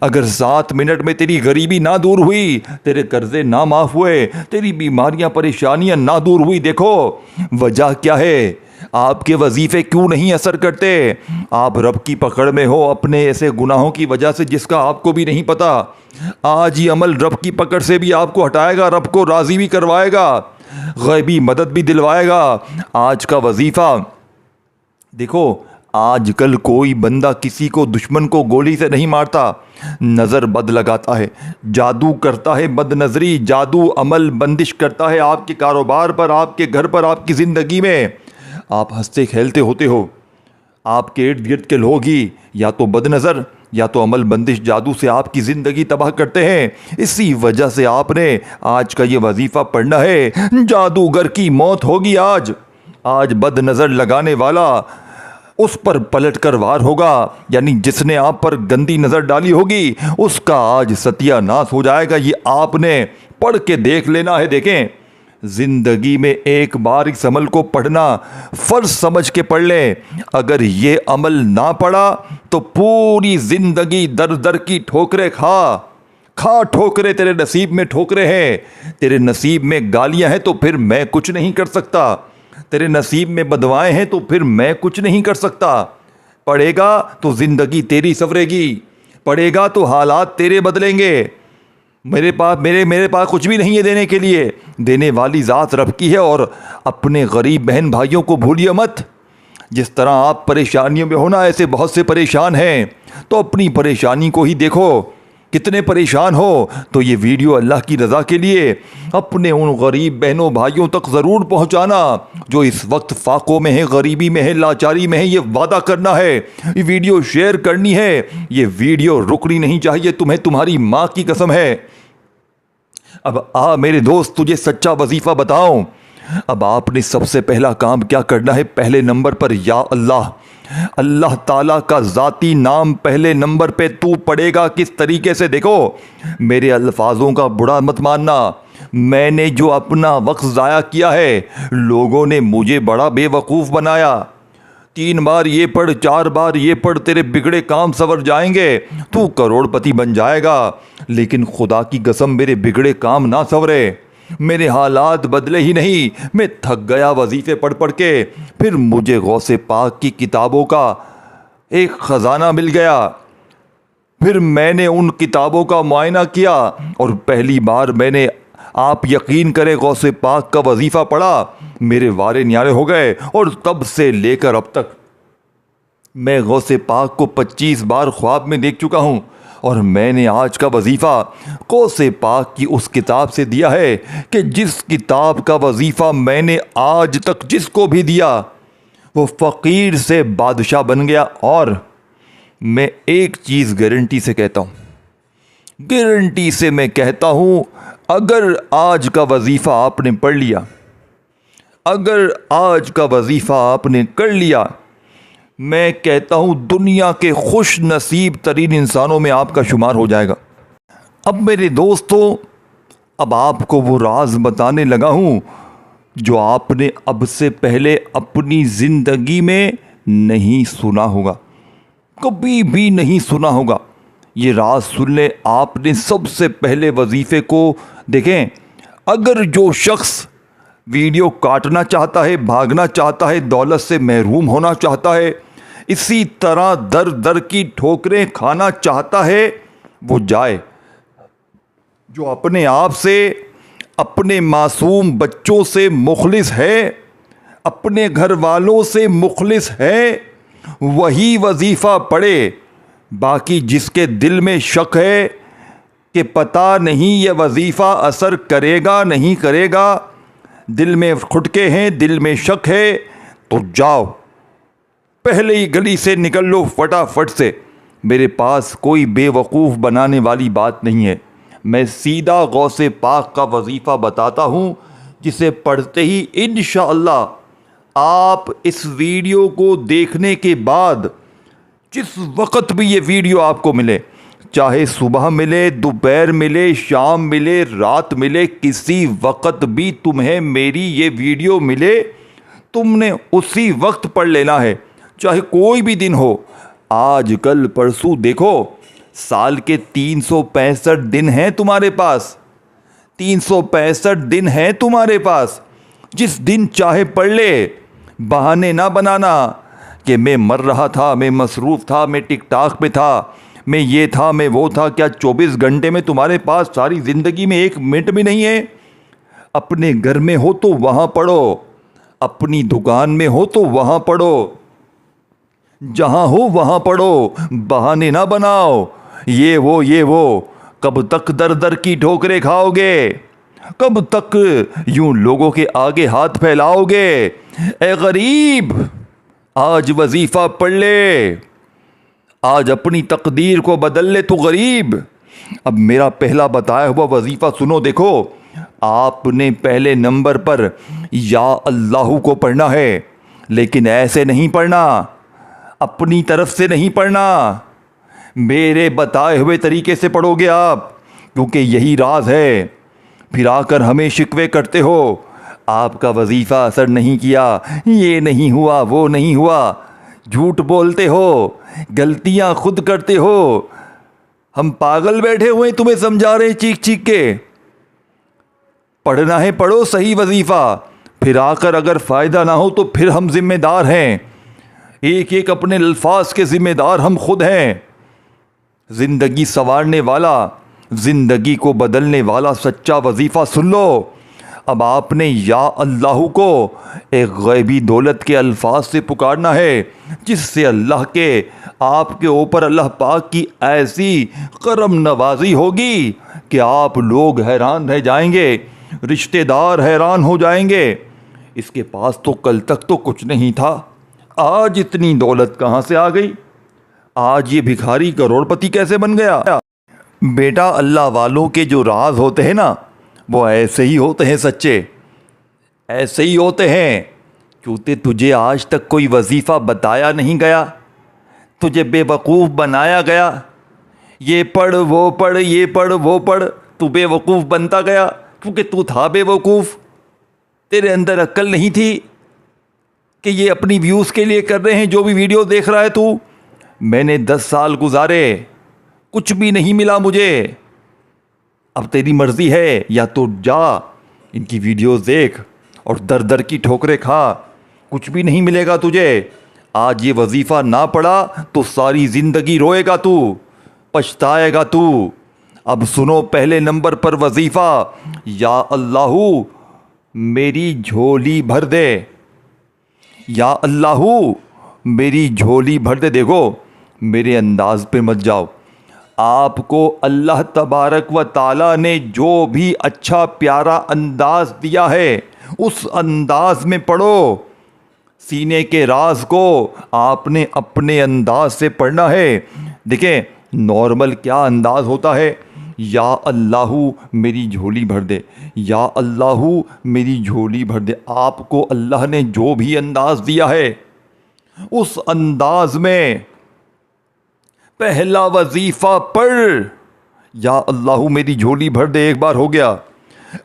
اگر 7 منٹ میں تیری غریبی نہ دور ہوئی، تیرے قرضے نہ معاف ہوئے، تیری بیماریاں پریشانیاں نہ دور ہوئی، دیکھو وجہ کیا ہے؟ آپ کے وظیفے کیوں نہیں اثر کرتے؟ آپ رب کی پکڑ میں ہو اپنے ایسے گناہوں کی وجہ سے جس کا آپ کو بھی نہیں پتا۔ آج یہ عمل رب کی پکڑ سے بھی آپ کو ہٹائے گا، رب کو راضی بھی کروائے گا، غیبی مدد بھی دلوائے گا۔ آج کا وظیفہ دیکھو، آج کل کوئی بندہ کسی کو دشمن کو گولی سے نہیں مارتا، نظر بد لگاتا ہے، جادو کرتا ہے، بد نظری، جادو عمل بندش کرتا ہے آپ کے کاروبار پر، آپ کے گھر پر، آپ کی زندگی میں۔ آپ ہنستے کھیلتے ہوتے ہو، آپ کے ارد گرد کے لوگ ہی یا تو بد نظر یا تو عمل بندش جادو سے آپ کی زندگی تباہ کرتے ہیں۔ اسی وجہ سے آپ نے آج کا یہ وظیفہ پڑھنا ہے۔ جادوگر کی موت ہوگی آج بد نظر لگانے والا اس پر پلٹ کر وار ہوگا، یعنی جس نے آپ پر گندی نظر ڈالی ہوگی اس کا آج ستیہ ناش ہو جائے گا۔ یہ آپ نے پڑھ کے دیکھ لینا ہے۔ دیکھیں، زندگی میں ایک بار اس عمل کو پڑھنا فرض سمجھ کے پڑھ لیں۔ اگر یہ عمل نہ پڑھا تو پوری زندگی در در کی ٹھوکریں کھا ٹھوکریں تیرے نصیب میں ٹھوکریں ہیں۔ تیرے نصیب میں گالیاں ہیں تو پھر میں کچھ نہیں کر سکتا، تیرے نصیب میں بدوائیں ہیں تو پھر میں کچھ نہیں کر سکتا۔ پڑھے گا تو زندگی تیری سنورے گی، پڑھے گا تو حالات تیرے بدلیں گے۔ میرے پاس کچھ بھی نہیں ہے دینے کے لیے، دینے والی ذات رب کی ہے۔ اور اپنے غریب بہن بھائیوں کو بھولیے مت۔ جس طرح آپ پریشانیوں میں ہونا، ایسے بہت سے پریشان ہیں، تو اپنی پریشانی کو ہی دیکھو، کتنے پریشان ہو تو یہ ویڈیو اللہ کی رضا کے لیے اپنے ان غریب بہنوں بھائیوں تک ضرور پہنچانا جو اس وقت فاقوں میں ہیں، غریبی میں ہیں، لاچاری میں ہیں۔ یہ وعدہ کرنا ہے، یہ ویڈیو شیئر کرنی ہے، یہ ویڈیو رکنی نہیں چاہیے تمہیں، تمہاری ماں کی قسم ہے۔ اب میرے دوست، تجھے سچا وظیفہ بتاؤں۔ اب آپ نے سب سے پہلا کام کیا کرنا ہے؟ پہلے نمبر پر یا اللہ تعالیٰ کا ذاتی نام پہلے نمبر پہ تو پڑھے گا۔ کس طریقے سے؟ دیکھو، میرے الفاظوں کا برا مت ماننا، میں نے جو اپنا وقت ضائع کیا ہے، لوگوں نے مجھے بڑا بے وقوف بنایا۔ 3 بار یہ پڑھ، 4 بار یہ پڑھ، تیرے بگڑے کام سنور جائیں گے، تو کروڑ پتی بن جائے گا۔ لیکن خدا کی قسم میرے بگڑے کام نہ سنورے، میرے حالات بدلے ہی نہیں۔ میں تھک گیا وظیفے پڑھ پڑھ کے، پھر مجھے غوث پاک کی کتابوں کا ایک خزانہ مل گیا، پھر میں نے ان کتابوں کا معائنہ کیا اور پہلی بار میں نے، آپ یقین کریں، غوث پاک کا وظیفہ پڑھا، میرے وارے نیارے ہو گئے۔ اور تب سے لے کر اب تک میں غوث پاک کو 25 بار خواب میں دیکھ چکا ہوں، اور میں نے آج کا وظیفہ غوث پاک کی اس کتاب سے دیا ہے کہ جس کتاب کا وظیفہ میں نے آج تک جس کو بھی دیا وہ فقیر سے بادشاہ بن گیا۔ اور میں ایک چیز گارنٹی سے کہتا ہوں، گارنٹی سے میں کہتا ہوں، اگر آج کا وظیفہ آپ نے پڑھ لیا، اگر آج کا وظیفہ آپ نے کر لیا، میں کہتا ہوں دنیا کے خوش نصیب ترین انسانوں میں آپ کا شمار ہو جائے گا۔ اب میرے دوستو، اب آپ کو وہ راز بتانے لگا ہوں جو آپ نے اب سے پہلے اپنی زندگی میں نہیں سنا ہوگا، کبھی بھی نہیں سنا ہوگا۔ یہ راز سن لیں۔ آپ نے سب سے پہلے وظیفے کو دیکھیں، اگر جو شخص ویڈیو کاٹنا چاہتا ہے، بھاگنا چاہتا ہے، دولت سے محروم ہونا چاہتا ہے، اسی طرح در در کی ٹھوکریں کھانا چاہتا ہے، وہ جائے۔ جو اپنے آپ سے، اپنے معصوم بچوں سے مخلص ہے، اپنے گھر والوں سے مخلص ہے، وہی وظیفہ پڑھے۔ باقی جس کے دل میں شک ہے کہ پتہ نہیں یہ وظیفہ اثر کرے گا نہیں کرے گا، دل میں کھٹکے ہیں، دل میں شک ہے، تو جاؤ، پہلے ہی گلی سے نکل لو فٹافٹ سے۔ میرے پاس کوئی بے وقوف بنانے والی بات نہیں ہے، میں سیدھا غوث پاک کا وظیفہ بتاتا ہوں، جسے پڑھتے ہی انشاءاللہ آپ اس ویڈیو کو دیکھنے کے بعد جس وقت بھی یہ ویڈیو آپ کو ملے، چاہے صبح ملے، دوپہر ملے، شام ملے، رات ملے، کسی وقت بھی تمہیں میری یہ ویڈیو ملے، تم نے اسی وقت پڑھ لینا ہے، چاہے کوئی بھی دن ہو، آج کل پرسوں۔ دیکھو، سال کے 365 دن ہیں تمہارے پاس، 365 دن ہیں تمہارے پاس، جس دن چاہے پڑھ لے۔ بہانے نہ بنانا کہ میں مر رہا تھا، میں مصروف تھا، میں ٹک ٹاک پہ تھا، میں یہ تھا، میں وہ تھا۔ کیا 24 گھنٹے میں تمہارے پاس ساری زندگی میں 1 منٹ بھی نہیں ہے؟ اپنے گھر میں ہو تو وہاں پڑھو، اپنی دکان میں ہو تو وہاں پڑھو، جہاں ہو وہاں پڑھو، بہانے نہ بناؤ یہ وہ۔ کب تک در در کی ٹھوکریں کھاؤ گے؟ کب تک یوں لوگوں کے آگے ہاتھ پھیلاؤ گے؟ اے غریب، آج وظیفہ پڑھ لے، آج اپنی تقدیر کو بدل لے تو غریب۔ اب میرا پہلا بتایا ہوا وظیفہ سنو۔ دیکھو، آپ نے پہلے نمبر پر یا اللہ کو پڑھنا ہے، لیکن ایسے نہیں پڑھنا، اپنی طرف سے نہیں پڑھنا، میرے بتائے ہوئے طریقے سے پڑھو گے آپ، کیونکہ یہی راز ہے۔ پھر آ کر ہمیں شکوے کرتے ہو آپ کا وظیفہ اثر نہیں کیا، یہ نہیں ہوا، وہ نہیں ہوا، جھوٹ بولتے ہو، غلطیاں خود کرتے ہو، ہم پاگل بیٹھے ہوئے تمہیں سمجھا رہے ہیں چیخ چیخ کے۔ پڑھنا ہے پڑھو صحیح وظیفہ، پھر آ کر اگر فائدہ نہ ہو تو پھر ہم ذمہ دار ہیں، ایک ایک اپنے الفاظ کے ذمہ دار ہم خود ہیں۔ زندگی سنوارنے والا، زندگی کو بدلنے والا سچا وظیفہ سن لو۔ اب آپ نے یا اللہ کو ایک غیبی دولت کے الفاظ سے پکارنا ہے، جس سے اللہ کے آپ کے اوپر اللہ پاک کی ایسی کرم نوازی ہوگی کہ آپ لوگ حیران رہ جائیں گے، رشتہ دار حیران ہو جائیں گے۔ اس کے پاس تو کل تک تو کچھ نہیں تھا، آج اتنی دولت کہاں سے آ گئی؟ آج یہ بھکاری کروڑ پتی کیسے بن گیا؟ بیٹا، اللہ والوں کے جو راز ہوتے ہیں نا، وہ ایسے ہی ہوتے ہیں، سچے ایسے ہی ہوتے ہیں۔ کیونکہ تجھے آج تک کوئی وظیفہ بتایا نہیں گیا، تجھے بے وقوف بنایا گیا، یہ پڑھ وہ پڑھ، یہ پڑھ وہ پڑھ، تو بے وقوف بنتا گیا، کیونکہ تو تھا بے وقوف، تیرے اندر عقل نہیں تھی کہ یہ اپنی ویوز کے لیے کر رہے ہیں جو بھی ویڈیو دیکھ رہا ہے تو۔ میں نے 10 سال گزارے، کچھ بھی نہیں ملا مجھے۔ اب تیری مرضی ہے، یا تو جا ان کی ویڈیوز دیکھ اور در در کی ٹھوکریں کھا، کچھ بھی نہیں ملے گا تجھے۔ آج یہ وظیفہ نہ پڑھا تو ساری زندگی روئے گا تو، پچھتائے گا تو۔ اب سنو پہلے نمبر پر وظیفہ، یا اللہ میری جھولی بھر دے، یا اللہ میری جھولی بھر دے۔ دیکھو، میرے انداز پہ مت جاؤ، آپ کو اللہ تبارک و تعالیٰ نے جو بھی اچھا پیارا انداز دیا ہے اس انداز میں پڑھو۔ سینے کے راز کو آپ نے اپنے انداز سے پڑھنا ہے۔ دیکھیں نارمل کیا انداز ہوتا ہے، یا اللہ میری جھولی بھر دے، یا اللہ میری جھولی بھر دے۔ آپ کو اللہ نے جو بھی انداز دیا ہے اس انداز میں پہلا وظیفہ پڑھ، یا اللہ میری جھولی بھر دے۔ ایک بار ہو گیا،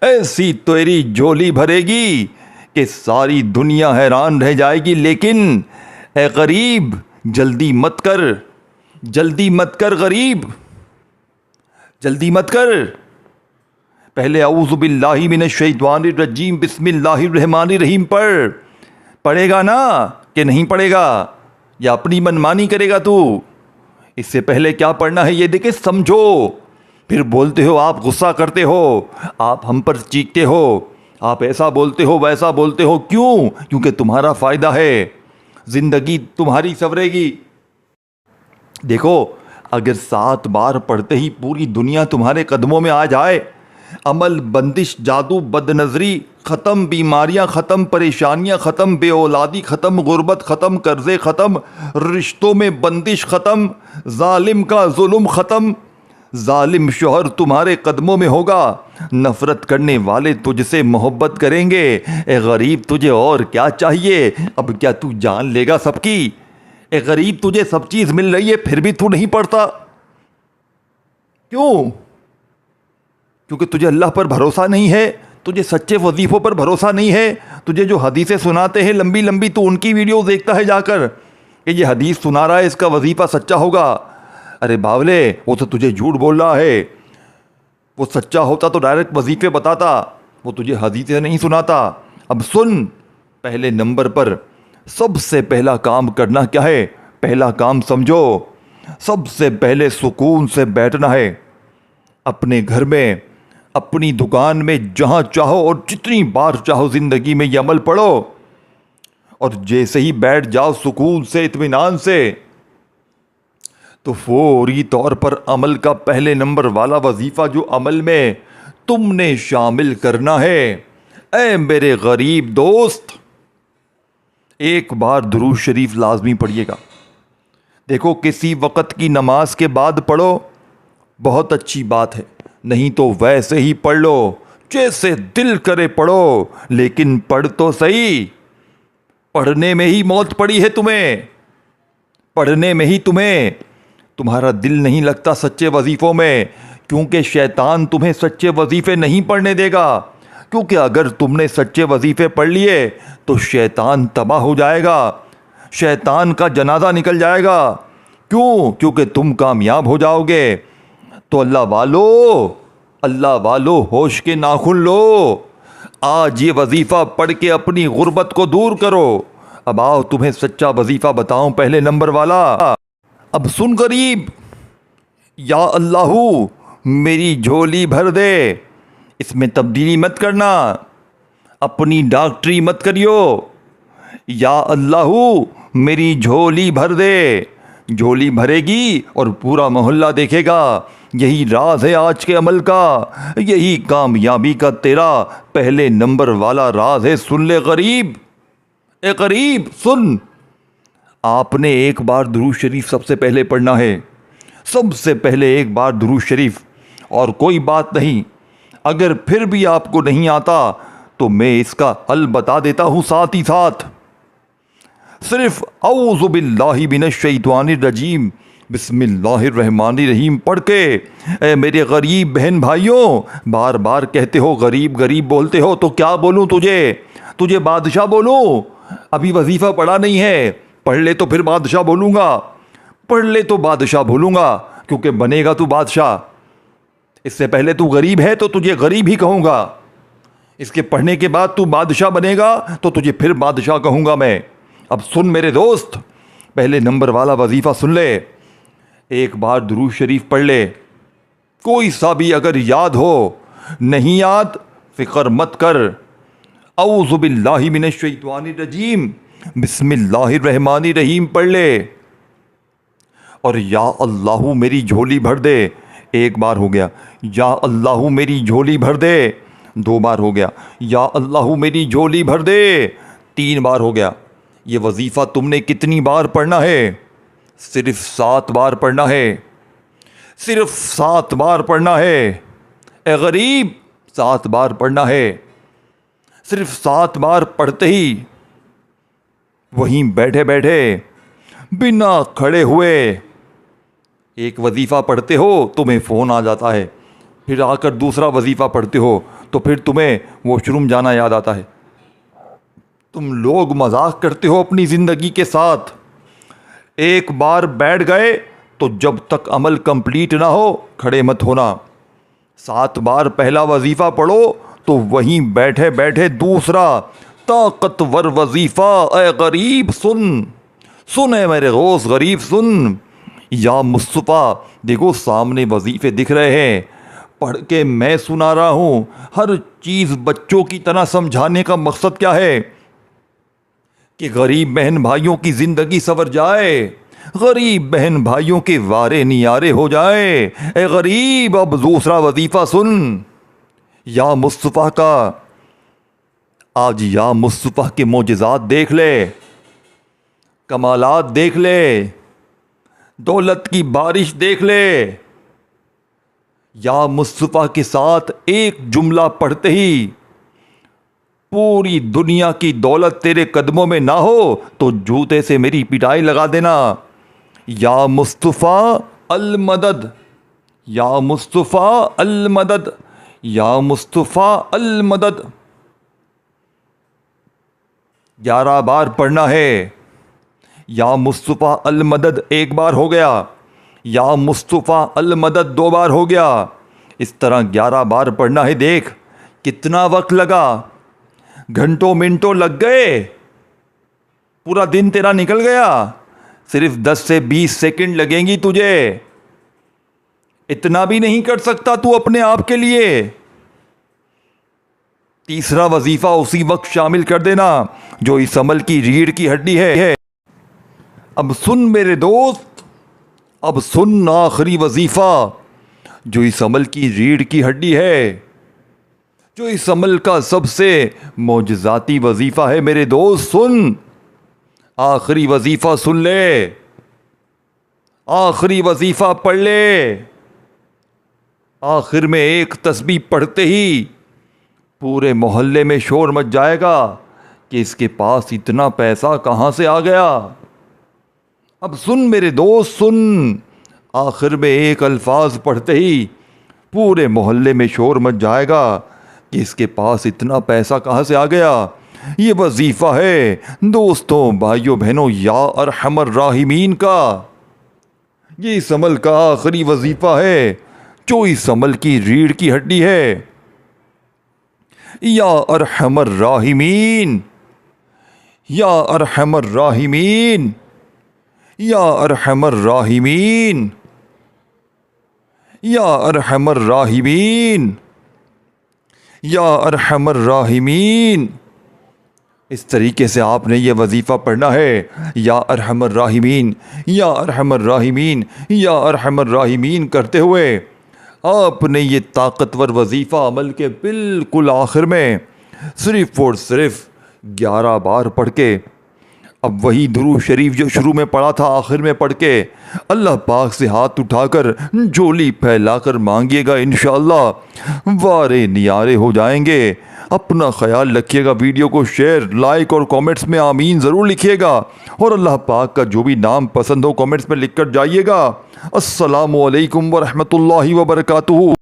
ایسی تیری جھولی بھرے گی کہ ساری دنیا حیران رہ جائے گی۔ لیکن اے غریب، جلدی مت کر، جلدی مت کر غریب، جلدی مت کر۔ پہلے اعوذ باللہ من الشیطان الرجیم بسم اللہ الرحمن الرحیم پڑھے گا نا کہ نہیں پڑھے گا، یا اپنی منمانی کرے گا تو؟ اس سے پہلے کیا پڑھنا ہے یہ دیکھیں، سمجھو۔ پھر بولتے ہو، آپ غصہ کرتے ہو، آپ ہم پر چیختے ہو، آپ ایسا بولتے ہو ویسا بولتے ہو، کیوں؟ کیونکہ تمہارا فائدہ ہے، زندگی تمہاری سنورے گی۔ دیکھو، اگر 7 بار پڑھتے ہی پوری دنیا تمہارے قدموں میں آ جائے، عمل، بندش، جادو، بد نظری ختم، بیماریاں ختم، پریشانیاں ختم، بے اولادی ختم، غربت ختم، قرضے ختم، رشتوں میں بندش ختم، ظالم کا ظلم ختم، ظالم شوہر تمہارے قدموں میں ہوگا، نفرت کرنے والے تجھ سے محبت کریں گے۔ اے غریب، تجھے اور کیا چاہیے؟ اب کیا تو جان لے گا سب کی؟ اے غریب، تجھے سب چیز مل رہی ہے پھر بھی تو نہیں پڑھتا، کیوں؟ کیونکہ تجھے اللہ پر بھروسہ نہیں ہے، تجھے سچے وظیفوں پر بھروسہ نہیں ہے۔ تجھے جو حدیثیں سناتے ہیں لمبی لمبی، تو ان کی ویڈیو دیکھتا ہے جا کر کہ یہ حدیث سنا رہا ہے، اس کا وظیفہ سچا ہوگا۔ ارے باولے وہ تو تجھے جھوٹ بول رہا ہے، وہ سچا ہوتا تو ڈائریکٹ وظیفے بتاتا، وہ تجھے حدیثیں نہیں سناتا۔ اب سن، پہلے نمبر پر سب سے پہلا کام کرنا کیا ہے؟ پہلا کام سمجھو، سب سے پہلے سکون سے بیٹھنا ہے۔ اپنے گھر میں، اپنی دکان میں، جہاں چاہو اور جتنی بار چاہو زندگی میں یہ عمل پڑھو، اور جیسے ہی بیٹھ جاؤ سکون سے، اطمینان سے، تو فوری طور پر عمل کا پہلے نمبر والا وظیفہ جو عمل میں تم نے شامل کرنا ہے، اے میرے غریب دوست، ایک بار درود شریف لازمی پڑھیے گا۔ دیکھو کسی وقت کی نماز کے بعد پڑھو، بہت اچھی بات ہے، نہیں تو ویسے ہی پڑھ لو، جیسے دل کرے پڑھو، لیکن پڑھ تو صحیح۔ پڑھنے میں ہی موت پڑی ہے تمہیں، پڑھنے میں ہی تمہارا دل نہیں لگتا سچے وظیفوں میں، کیونکہ شیطان تمہیں سچے وظیفے نہیں پڑھنے دے گا، کیونکہ اگر تم نے سچے وظیفے پڑھ لیے تو شیطان تباہ ہو جائے گا، شیطان کا جنازہ نکل جائے گا۔ کیوں؟ کیونکہ تم کامیاب ہو جاؤ گے۔ تو اللہ والو ہوش کے ناخن لو، آج یہ وظیفہ پڑھ کے اپنی غربت کو دور کرو۔ اب آؤ تمہیں سچا وظیفہ بتاؤں پہلے نمبر والا۔ اب سن غریب، یا اللہ میری جھولی بھر دے، اس میں تبدیلی مت کرنا، اپنی ڈاکٹری مت کریو۔ یا اللہ میری جھولی بھر دے، جھولی بھرے گی اور پورا محلہ دیکھے گا۔ یہی راز ہے آج کے عمل کا، یہی کامیابی کا تیرا پہلے نمبر والا راز ہے۔ سن لے غریب، اے غریب سن، آپ نے ایک بار درود شریف سب سے پہلے پڑھنا ہے، سب سے پہلے ایک بار درود شریف، اور کوئی بات نہیں، اگر پھر بھی آپ کو نہیں آتا تو میں اس کا حل بتا دیتا ہوں ساتھ ہی ساتھ۔ صرف اعوذ باللہ من الشیطان الرجیم بسم اللہ الرحمن الرحیم پڑھ کے، اے میرے غریب بہن بھائیوں، بار بار کہتے ہو غریب غریب بولتے ہو، تو کیا بولوں تجھے بادشاہ بولوں؟ ابھی وظیفہ پڑھا نہیں ہے، پڑھ لے تو پھر بادشاہ بولوں گا، پڑھ لے تو بادشاہ بولوں گا، کیونکہ بنے گا تو بادشاہ۔ اس سے پہلے تو غریب ہے تو تجھے غریب ہی کہوں گا، اس کے پڑھنے کے بعد تو بادشاہ بنے گا تو تجھے پھر بادشاہ کہوں گا میں۔ اب سن میرے دوست، پہلے نمبر والا وظیفہ سن لے، ایک بار درود شریف پڑھ لے، کوئی سا بھی اگر یاد ہو، نہیں یاد فکر مت کر، اعوذ باللہ من الشیطان الرجیم بسم اللہ الرحمن الرحیم پڑھ لے، اور یا اللہ میری جھولی بھر دے، ایک بار ہو گیا، یا اللہ میری جھولی بھر دے، دو بار ہو گیا، یا اللہ میری جھولی بھر دے، تین بار ہو گیا۔ یہ وظیفہ تم نے کتنی بار پڑھنا ہے؟ صرف 7 بار پڑھنا ہے، صرف 7 بار پڑھنا ہے، اے غریب 7 بار پڑھنا ہے۔ صرف 7 بار پڑھتے ہی وہیں بیٹھے بیٹھے بنا کھڑے ہوئے، ایک وظیفہ پڑھتے ہو تمہیں فون آ جاتا ہے، پھر آ کر دوسرا وظیفہ پڑھتے ہو تو پھر تمہیں واش روم جانا یاد آتا ہے۔ تم لوگ مذاق کرتے ہو اپنی زندگی کے ساتھ، ایک بار بیٹھ گئے تو جب تک عمل کمپلیٹ نہ ہو کھڑے مت ہونا۔ 7 بار پہلا وظیفہ پڑھو تو وہیں بیٹھے بیٹھے دوسرا طاقتور وظیفہ، اے غریب سن اے میرے دوست غریب سن، یا مصطفیٰ دیکھو سامنے وظیفے دکھ رہے ہیں، پڑھ کے میں سنا رہا ہوں، ہر چیز بچوں کی طرح سمجھانے کا مقصد کیا ہے؟ کہ غریب بہن بھائیوں کی زندگی سنور جائے، غریب بہن بھائیوں کے وارے نیارے ہو جائے۔ اے غریب اب دوسرا وظیفہ سن، یا مصطفیٰ کا، آج یا مصطفیٰ کے معجزات دیکھ لے، کمالات دیکھ لے، دولت کی بارش دیکھ لے۔ یا مصطفیٰ کے ساتھ ایک جملہ پڑھتے ہی پوری دنیا کی دولت تیرے قدموں میں نہ ہو تو جوتے سے میری پٹائی لگا دینا۔ یا مصطفیٰ المدد، یا مصطفیٰ المدد، یا مصطفیٰ المدد، 11 بار پڑھنا ہے۔ یا مصطفیٰ المدد ایک بار ہو گیا، یا مصطفیٰ المدد 2 بار ہو گیا، اس طرح 11 بار پڑھنا ہے۔ دیکھ کتنا وقت لگا، گھنٹوں منٹوں لگ گئے، پورا دن تیرا نکل گیا، صرف 10 سے 20 سیکنڈ لگیں گی تجھے، اتنا بھی نہیں کر سکتا تو اپنے آپ کے لیے۔ تیسرا وظیفہ اسی وقت شامل کر دینا جو اس عمل کی ریڑھ کی ہڈی ہے۔ اب سن میرے دوست، اب سن آخری وظیفہ جو اس عمل کی ریڑھ کی ہڈی ہے، جو اس عمل کا سب سے معجزاتی وظیفہ ہے۔ میرے دوست سن، آخری وظیفہ سن لے، آخری وظیفہ پڑھ لے۔ آخر میں ایک تسبیح پڑھتے ہی پورے محلے میں شور مچ جائے گا کہ اس کے پاس اتنا پیسہ کہاں سے آ گیا۔ اب سن میرے دوست سن، آخر میں ایک الفاظ پڑھتے ہی پورے محلے میں شور مچ جائے گا کہ اس کے پاس اتنا پیسہ کہاں سے آ گیا۔ یہ وظیفہ ہے دوستوں، بھائیوں بہنوں، یا ارحم الراحمین کا۔ یہ اس عمل کا آخری وظیفہ ہے جو اس عمل کی ریڑھ کی ہڈی ہے۔ یا ارحم الراحمین، یا ارحم الراحمین، یا ارحم الراحمین، یا ارحم الراحمین، یا ارحم الراحمین۔ اس طریقے سے آپ نے یہ وظیفہ پڑھنا ہے، یا ارحم الراحمین، یا ارحم الراحمین، یا ارحم الراحمین کرتے ہوئے آپ نے یہ طاقتور وظیفہ عمل کے بالکل آخر میں صرف اور صرف 11 بار پڑھ کے، اب وہی درود شریف جو شروع میں پڑھا تھا آخر میں پڑھ کے اللہ پاک سے ہاتھ اٹھا کر جھولی پھیلا کر مانگیے گا، انشاءاللہ وارے نیارے ہو جائیں گے۔ اپنا خیال رکھیے گا، ویڈیو کو شیئر، لائک اور کامنٹس میں آمین ضرور لکھیے گا، اور اللہ پاک کا جو بھی نام پسند ہو کامنٹس میں لکھ کر جائیے گا۔ السلام علیکم ورحمۃ اللہ وبرکاتہ۔